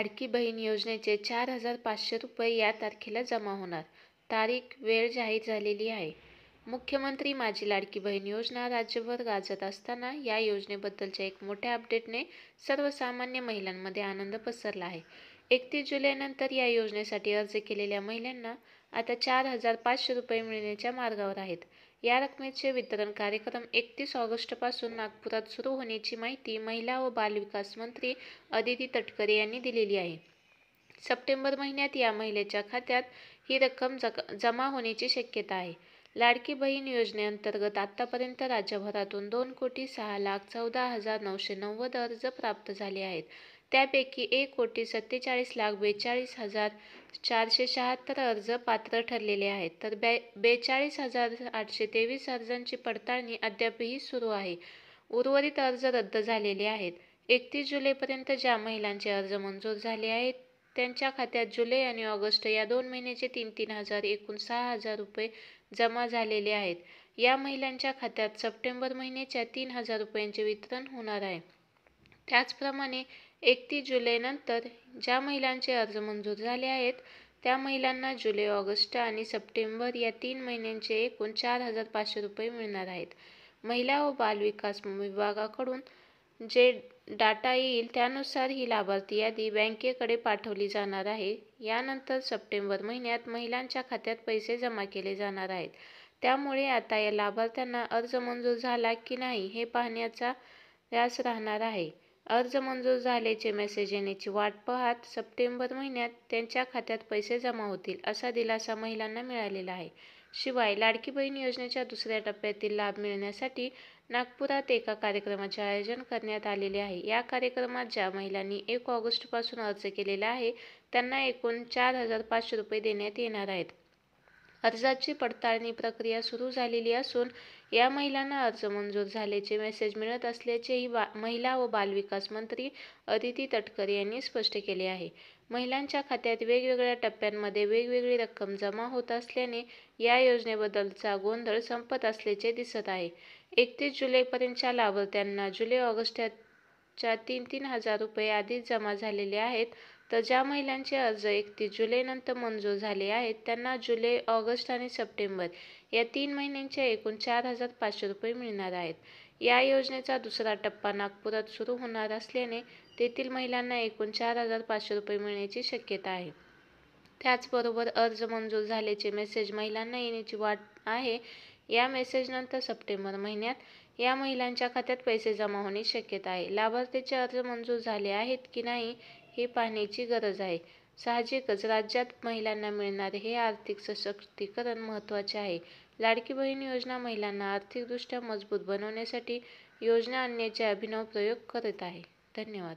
लाडकी बहीण योजनेचे 4,500 रुपये या तारखेला जमा होणार. तारीख, वेळ जाहीर झालेली आहे. मुख्यमंत्री माझी लाडकी बहीण योजना राज्यभर गाजत असताना या योजनेबद्दलच्या एक मोठ्या अपडेटने सर्वसामान्य महिलांमध्ये आनंद पसरला आहे. 31 जुलैनंतर या योजनेसाठी अर्ज केलेल्या महिलांना आता 4,500 रुपये मिळण्याच्या मार्गावर आहेत. या रकमेचे वितरण कार्यक्रम 31 ऑगस्टपासून नागपुरात सुरू होण्याची माहिती महिला व बालविकास मंत्री अदिती तटकरे यांनी दिलेली आहे. सप्टेंबर महिन्यात या महिलेच्या खात्यात ही रक्कम जमा होण्याची शक्यता आहे. लाडकी बहीण योजनेअंतर्गत आतापर्यंत राज्यभरातून 2,06,14,990 अर्ज प्राप्त झाले आहेत. त्यापैकी 1,47,42,476 अर्ज पात्र ठरलेले आहेत, तर 42,823 अर्जांची पडताळणी अद्यापही सुरू आहे. उर्वरित अर्ज रद्द झालेले आहेत. 31 जुलैपर्यंत ज्या महिलांचे अर्ज मंजूर झाले आहेत त्यांच्या खात्यात जुलै आणि ऑगस्ट या 2 महिन्याचे 3,000 एकूण 6,000 रुपये जमा झालेले आहेत. या महिलांच्या खात्यात सप्टेंबर महिन्याच्या 3,000 रुपयांचे वितरण होणार आहे. त्याचप्रमाणे 31 जुलैनंतर ज्या महिलांचे अर्ज मंजूर झाले आहेत त्या महिलांना जुलै, ऑगस्ट आणि सप्टेंबर या 3 महिन्यांचे एकूण 4,500 रुपये मिळणार आहेत. महिला व बालविकास विभागाकडून जे डाटा येईल त्यानुसार ही लाभार्थी यादी बँकेकडे पाठवली जाणार आहे. यानंतर सप्टेंबर महिन्यात महिलांच्या खात्यात पैसे जमा केले जाणार आहेत. त्यामुळे आता या लाभार्थ्यांना अर्ज मंजूर झाला की नाही हे पाहण्याचा ध्यास राहणार आहे. अर्ज मंजूर झाल्याचे मेसेज येण्याची वाट पाहत सप्टेंबर महिन्यात त्यांच्या खात्यात पैसे जमा होतील असा दिलासा महिलांना मिळालेला आहे. शिवाय लाडकी बहीण योजनेच्या दुसऱ्या टप्प्यातील लाभ मिळण्यासाठी नागपुरात एका कार्यक्रमाचे आयोजन करण्यात आलेले आहे. या कार्यक्रमात ज्या महिलांनी 1 ऑगस्टपासून अर्ज केलेला आहे त्यांना एकूण 4,500 रुपये देण्यात येणार आहेत. अर्जाची पडताळणी प्रक्रिया सुरू झालेली असून या महिलांना अर्ज मंजूर झाल्याचे मेसेज मिळत असल्याचेही महिला व बालविकास मंत्री अदिती तटकरे यांनी स्पष्ट केले आहे. महिलांच्या खात्यात वेगवेगळ्या टप्प्यांमध्ये वेगवेगळी रक्कम जमा होत असल्याने या योजनेबद्दलचा गोंधळ संपत असल्याचे दिसत आहे. 31 जुलैपर्यंतच्या लाभार्थ्यांना जुलै, ऑगस्टच्या 3,000 रुपये आधीच जमा झालेले आहेत, तर ज्या महिलांचे अर्ज 31 जुलैनंतर मंजूर झाले आहेत त्यांना जुलै, ऑगस्ट आणि सप्टेंबर या 3 महिन्यांच्या एकूण 4,500 रुपये मिळणार आहेत. या योजनेचा दुसरा टप्पा नागपुरात सुरू होणार असल्याने तेथील महिलांना एकूण 4,500 रुपये मिळण्याची शक्यता आहे. त्याचबरोबर अर्ज मंजूर झाल्याचे मेसेज महिलांना येण्याची वाट आहे. या मेसेजनंतर सप्टेंबर महिन्यात या महिलांच्या खात्यात पैसे जमा होण्याची शक्यता आहे. लाभार्थीचे अर्ज मंजूर झाले आहेत की नाही हे पाहण्याची गरज आहे. साहजिकच राज्यात महिलांना मिळणारे हे आर्थिक सशक्तीकरण महत्त्वाचे आहे. लाडकी बहीण योजना महिलांना आर्थिकदृष्ट्या मजबूत बनवण्यासाठी योजना आणण्याचे अभिनव प्रयोग करत आहे. धन्यवाद.